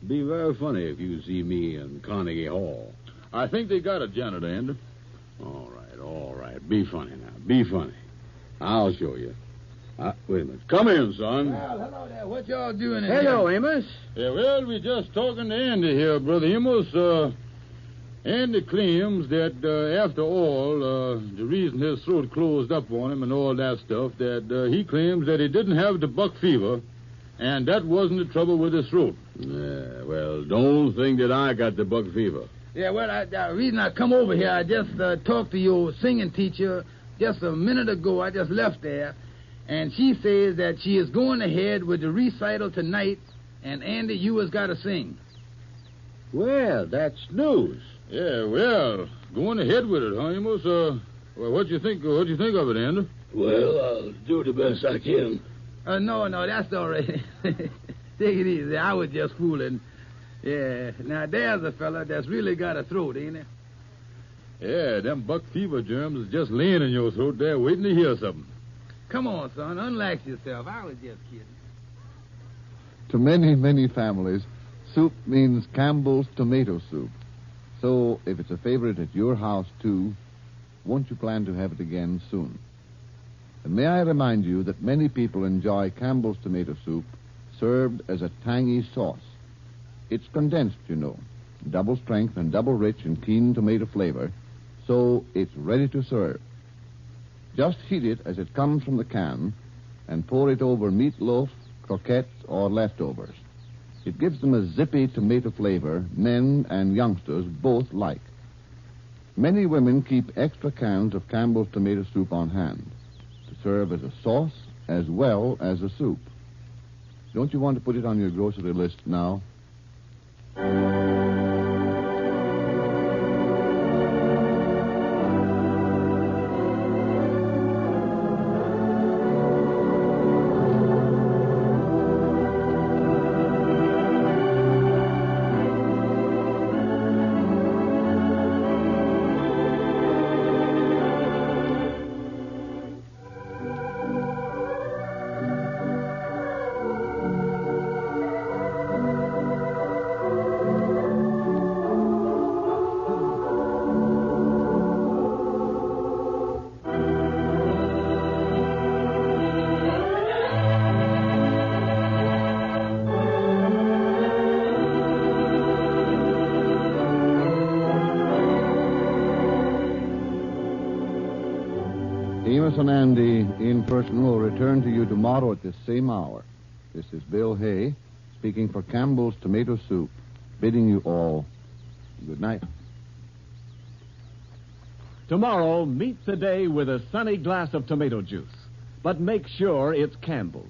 Be very funny if you see me in Carnegie Hall. I think they got a janitor, Andy. All right. Be funny now. Be funny. I'll show you. Wait a minute. Come in, son. Well, hello there. What y'all doing in Hello, here? Amos. Yeah, well, we just talking to Andy here, Brother Amos. Andy claims that, after all, the reason his throat closed up on him and all that stuff, that he claims that he didn't have the buck fever, and that wasn't the trouble with his throat. Yeah, well, don't think that I got the buck fever. Yeah, well, the reason I come over here, I just talked to your singing teacher just a minute ago. I just left there, and she says that she is going ahead with the recital tonight, and Andy, you has got to sing. Well, that's news. Yeah, well, going ahead with it, huh, Amos? Well, what you think of it, Andy? Well, I'll do the best I can. No, that's all right. Take it easy. I was just fooling. Yeah, now there's a fella that's really got a throat, ain't he? Yeah, them buck fever germs is just laying in your throat there waiting to hear something. Come on, son, unlax yourself. I was just kidding. To many, many families, soup means Campbell's tomato soup. So, if it's a favorite at your house, too, won't you plan to have it again soon? And may I remind you that many people enjoy Campbell's tomato soup served as a tangy sauce. It's condensed, you know, double strength and double rich in keen tomato flavor, so it's ready to serve. Just heat it as it comes from the can and pour it over meatloaf, croquettes, or leftovers. It gives them a zippy tomato flavor men and youngsters both like. Many women keep extra cans of Campbell's tomato soup on hand to serve as a sauce as well as a soup. Don't you want to put it on your grocery list now? Amos and Andy in person will return to you tomorrow at this same hour. This is Bill Hay, speaking for Campbell's Tomato Soup, bidding you all good night. Tomorrow, meet the day with a sunny glass of tomato juice. But make sure it's Campbell's.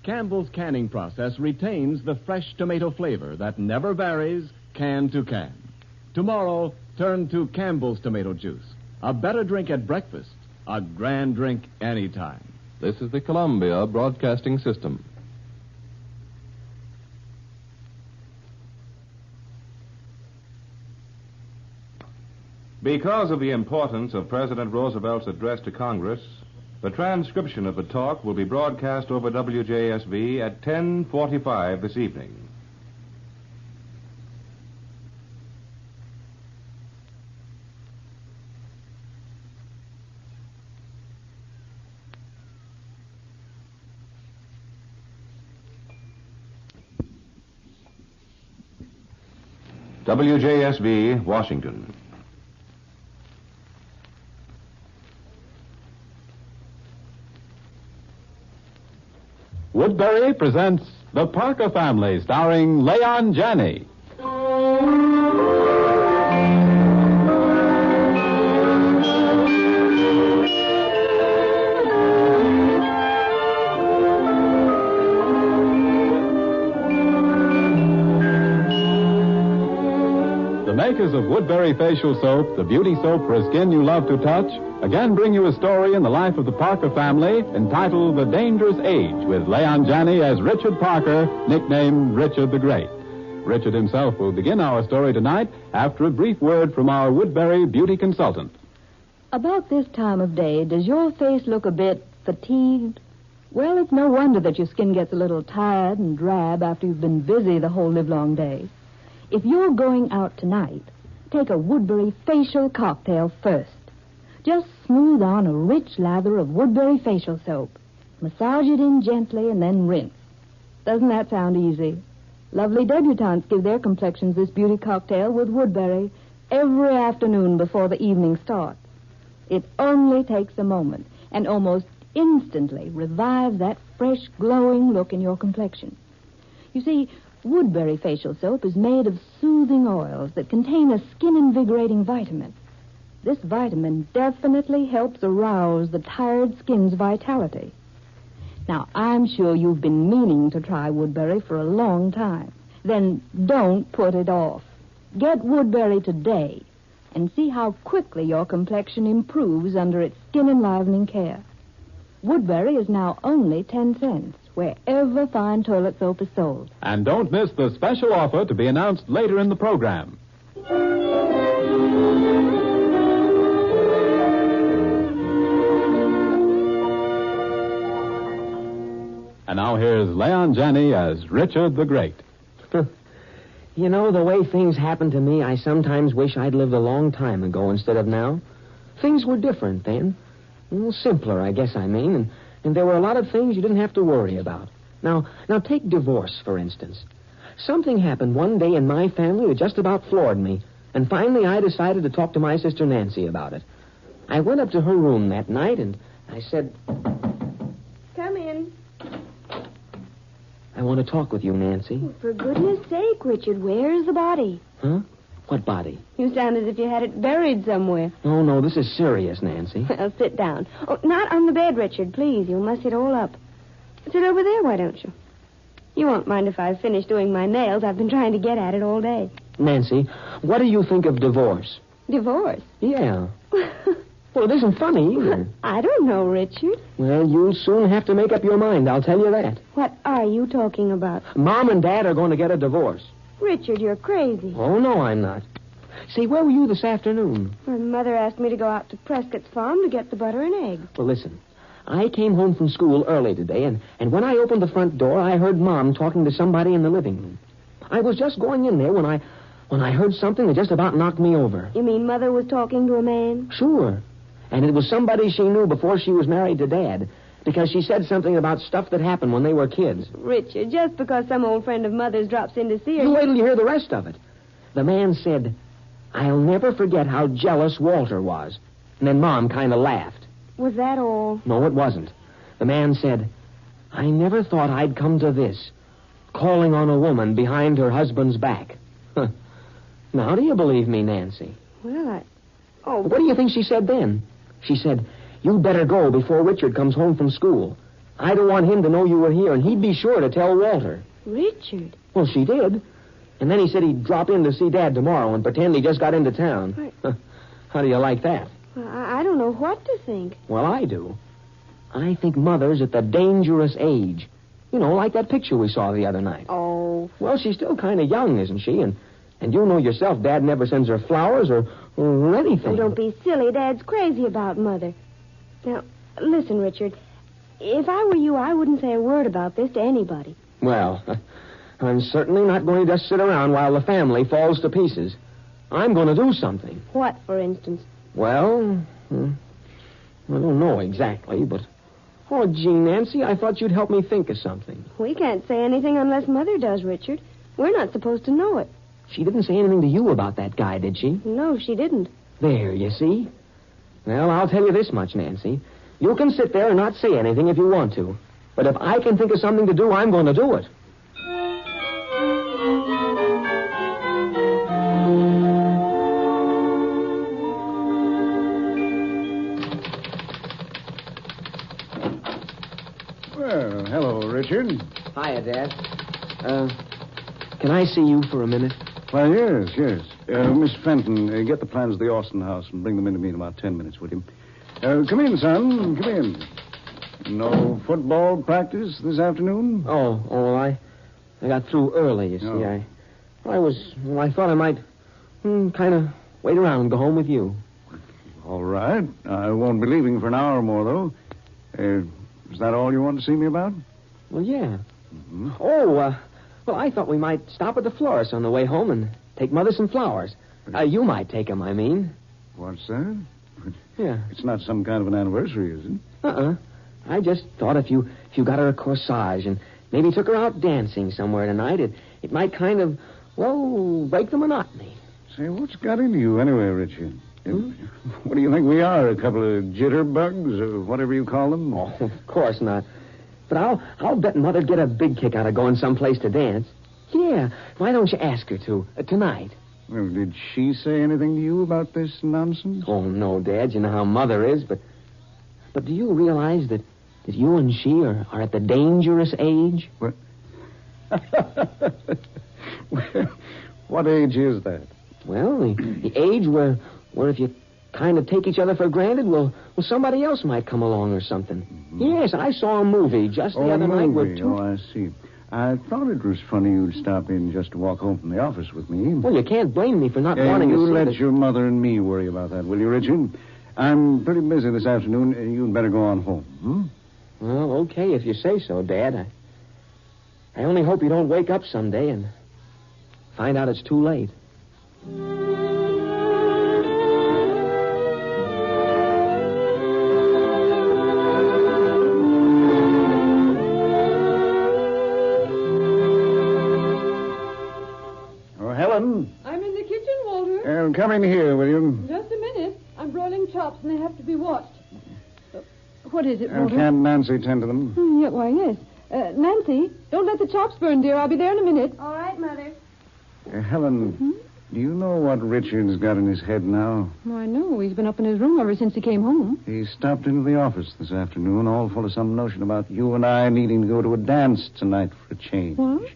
Campbell's canning process retains the fresh tomato flavor that never varies can to can. Tomorrow, turn to Campbell's tomato juice. A better drink at breakfast, a grand drink anytime. This is the Columbia Broadcasting System. Because of the importance of President Roosevelt's address to Congress, the transcription of the talk will be broadcast over WJSV at 10:45 this evening. WJSV, Washington. Woodbury presents The Parker Family, starring Leon Janney. The makers of Woodbury Facial Soap, the beauty soap for a skin you love to touch, again bring you a story in the life of the Parker family entitled The Dangerous Age, with Leon Janney as Richard Parker, nicknamed Richard the Great. Richard himself will begin our story tonight after a brief word from our Woodbury beauty consultant. About this time of day, does your face look a bit fatigued? Well, it's no wonder that your skin gets a little tired and drab after you've been busy the whole livelong day. If you're going out tonight, take a Woodbury facial cocktail first. Just smooth on a rich lather of Woodbury facial soap. Massage it in gently and then rinse. Doesn't that sound easy? Lovely debutantes give their complexions this beauty cocktail with Woodbury every afternoon before the evening starts. It only takes a moment and almost instantly revives that fresh, glowing look in your complexion. You see, Woodbury facial soap is made of soothing oils that contain a skin-invigorating vitamin. This vitamin definitely helps arouse the tired skin's vitality. Now, I'm sure you've been meaning to try Woodbury for a long time. Then don't put it off. Get Woodbury today and see how quickly your complexion improves under its skin-enlivening care. Woodbury is now only 10 cents wherever fine toilet soap is sold. And don't miss the special offer to be announced later in the program. And now here's Leon Janney as Richard the Great. You know, the way things happen to me, I sometimes wish I'd lived a long time ago instead of now. Things were different then. Simpler, I guess I mean. And there were a lot of things you didn't have to worry about. Now take divorce, for instance. Something happened one day in my family that just about floored me. And finally I decided to talk to my sister Nancy about it. I went up to her room that night and I said... Come in. I want to talk with you, Nancy. Oh, for goodness sake, Richard, where's the body? Huh? What body? You sound as if you had it buried somewhere. Oh, no, this is serious, Nancy. Well, sit down. Oh, not on the bed, Richard, please. You'll mess it all up. Sit over there, why don't you? You won't mind if I finish doing my nails. I've been trying to get at it all day. Nancy, what do you think of divorce? Divorce? Yeah. Well, it isn't funny either. I don't know, Richard. Well, you'll soon have to make up your mind, I'll tell you that. What are you talking about? Mom and Dad are going to get a divorce. Richard, you're crazy. Oh, no, I'm not. Say, where were you this afternoon? My mother asked me to go out to Prescott's farm to get the butter and eggs. Well, listen. I came home from school early today, and when I opened the front door, I heard Mom talking to somebody in the living room. I was just going in there when I heard something that just about knocked me over. You mean Mother was talking to a man? Sure. And it was somebody she knew before she was married to Dad, because she said something about stuff that happened when they were kids. Richard, just because some old friend of Mother's drops in to see her... You wait till you hear the rest of it. The man said, "I'll never forget how jealous Walter was." And then Mom kind of laughed. Was that all? No, it wasn't. The man said, "I never thought I'd come to this, calling on a woman behind her husband's back." Now, do you believe me, Nancy? Well, What do you think she said then? She said, "You better go before Richard comes home from school. I don't want him to know you were here, and he'd be sure to tell Walter." Richard? Well, she did. And then he said he'd drop in to see Dad tomorrow and pretend he just got into town. How do you like that? Well, I don't know what to think. Well, I do. I think Mother's at the dangerous age. You know, like that picture we saw the other night. Oh. Well, she's still kind of young, isn't she? And you know yourself, Dad never sends her flowers or anything. Oh, don't be silly. Dad's crazy about Mother. Now, listen, Richard. If I were you, I wouldn't say a word about this to anybody. Well, I'm certainly not going to just sit around while the family falls to pieces. I'm going to do something. What, for instance? Well, I don't know exactly, but... Oh, gee, Nancy, I thought you'd help me think of something. We can't say anything unless Mother does, Richard. We're not supposed to know it. She didn't say anything to you about that guy, did she? No, she didn't. There, you see? Well, I'll tell you this much, Nancy. You can sit there and not say anything if you want to. But if I can think of something to do, I'm going to do it. Well, hello, Richard. Hiya, Dad. Can I see you for a minute? Well, yes. Miss Fenton, get the plans of the Austin house and bring them in to me in about 10 minutes, would you? Come in, son. Come in. No football practice this afternoon? Well, I got through early, you see. Oh. I thought I might kind of wait around and go home with you. All right. I won't be leaving for an hour or more, though. Is that all you want to see me about? Well, yeah. Mm-hmm. Oh, well, I thought we might stop at the florist on the way home and take Mother some flowers. You might take them, I mean. What's that? Yeah. It's not some kind of an anniversary, is it? I just thought if you got her a corsage and maybe took her out dancing somewhere tonight, it might kind of, well, break the monotony. Say, what's got into you anyway, Richard? What do you think we are, a couple of jitterbugs or whatever you call them? Oh, of course not. But I'll bet Mother'd get a big kick out of going someplace to dance. Yeah, why don't you ask her to, tonight? Well, did she say anything to you about this nonsense? Oh, no, Dad. You know how Mother is, but do you realize that you and she are at the dangerous age? What? What age is that? Well, the age where if you kind of take each other for granted, well, somebody else might come along or something. Mm-hmm. Yes, I saw a movie just the other night where two... Oh, I see. I thought it was funny you'd stop in just to walk home from the office with me. Well, you can't blame me for not wanting to see you let your mother and me worry about that, will you, Richard? I'm pretty busy this afternoon. You'd better go on home. Hmm? Well, okay, if you say so, Dad. I only hope you don't wake up someday and find out it's too late. I'm in the kitchen, Walter. Come in here, will you? Just a minute. I'm broiling chops, and they have to be watched. What is it, Walter? Can't Nancy tend to them? Yeah, why, yes. Nancy, don't let the chops burn, dear. I'll be there in a minute. All right, Mother. Helen, do you know what Richard's got in his head now? Oh, I know. He's been up in his room ever since he came home. He stopped into the office this afternoon, all full of some notion about you and I needing to go to a dance tonight for a change. What?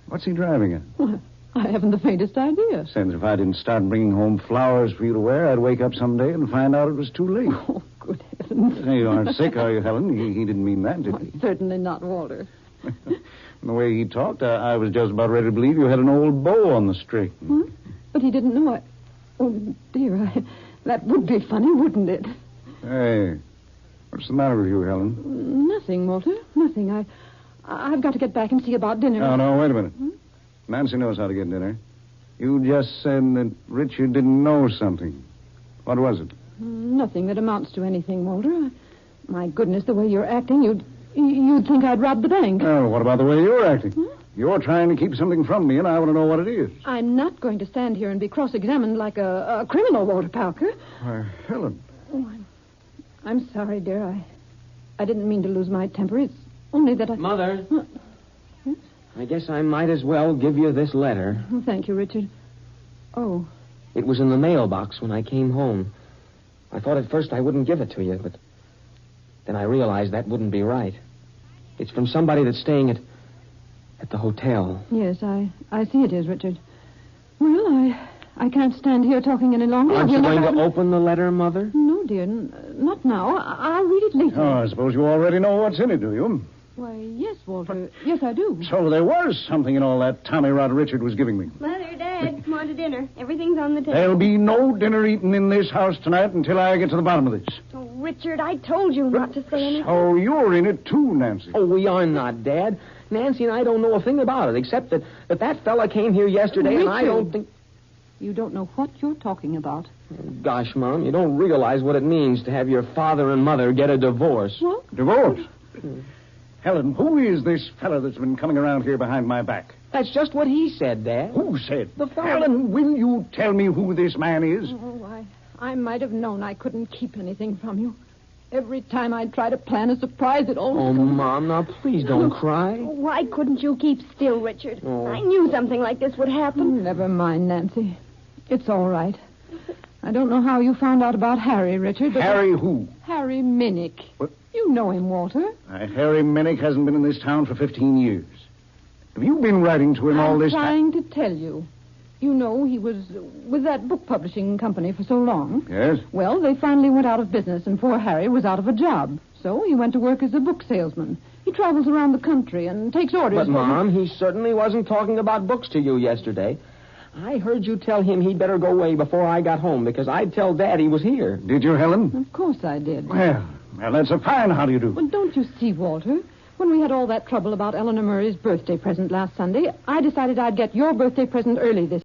What's he driving at? Well, I haven't the faintest idea. Since if I didn't start bringing home flowers for you to wear, I'd wake up someday and find out it was too late. Oh, good heavens. You aren't sick, are you, Helen? He didn't mean that, did he? Certainly not, Walter. The way he talked, I was just about ready to believe you had an old beau on the string. What? But he didn't know I... Oh, dear, that would be funny, wouldn't it? Hey, what's the matter with you, Helen? Nothing, Walter, nothing. I've got to get back and see about dinner. No, wait a minute. Nancy knows how to get dinner. You just said that Richard didn't know something. What was it? Nothing that amounts to anything, Walter. My goodness, the way you're acting, you'd think I'd robbed the bank. Oh, what about the way you're acting? You're trying to keep something from me, and I want to know what it is. I'm not going to stand here and be cross-examined like a criminal, Walter Palker. Why, Helen. Oh, I'm sorry, dear. I didn't mean to lose my temper. It's only that I... Mother. I guess I might as well give you this letter. Oh, thank you, Richard. Oh. It was in the mailbox when I came home. I thought at first I wouldn't give it to you, but then I realized that wouldn't be right. It's from somebody that's staying at the hotel. Yes, I see it is, Richard. Well, I can't stand here talking any longer. Aren't you going to open the letter, Mother? No, dear, not now. I'll read it later. Oh, I suppose you already know what's in it, do you? Why, yes, Walter. Yes, I do. So there was something in all that Tommy Rod Richard was giving me. Mother, Dad, come on to dinner. Everything's on the table. There'll be no dinner eaten in this house tonight until I get to the bottom of this. Oh, Richard, I told you not to say anything. Oh, you're in it too, Nancy. Oh, we are not, Dad. Nancy and I don't know a thing about it, except that fella came here yesterday, Richard, and I don't think... You don't know what you're talking about. Oh, gosh, Mom, you don't realize what it means to have your father and mother get a divorce. What? Divorce? Helen, who is this fella that's been coming around here behind my back? That's just what he said, Dad. Who said? The fella. Helen, will you tell me who this man is? Oh, I might have known I couldn't keep anything from you. Every time I try to plan a surprise, it always... Oh, Mom, now please don't cry. Why couldn't you keep still, Richard? Oh. I knew something like this would happen. Never mind, Nancy. It's all right. I don't know how you found out about Harry, Richard, but... Harry who? Harry Minnick. What? You know him, Walter. Harry Minnick hasn't been in this town for 15 years. Have you been writing to him all this time? I'm trying to tell you. You know, he was with that book publishing company for so long. Yes? Well, they finally went out of business, and poor Harry was out of a job. So he went to work as a book salesman. He travels around the country and takes orders. But, Mom, he certainly wasn't talking about books to you yesterday. I heard you tell him he'd better go away before I got home, because I'd tell Dad he was here. Did you, Helen? Of course I did. Well, Well, that's a fine how do you do. Well, don't you see, Walter? When we had all that trouble about Eleanor Murray's birthday present last Sunday, I decided I'd get your birthday present early this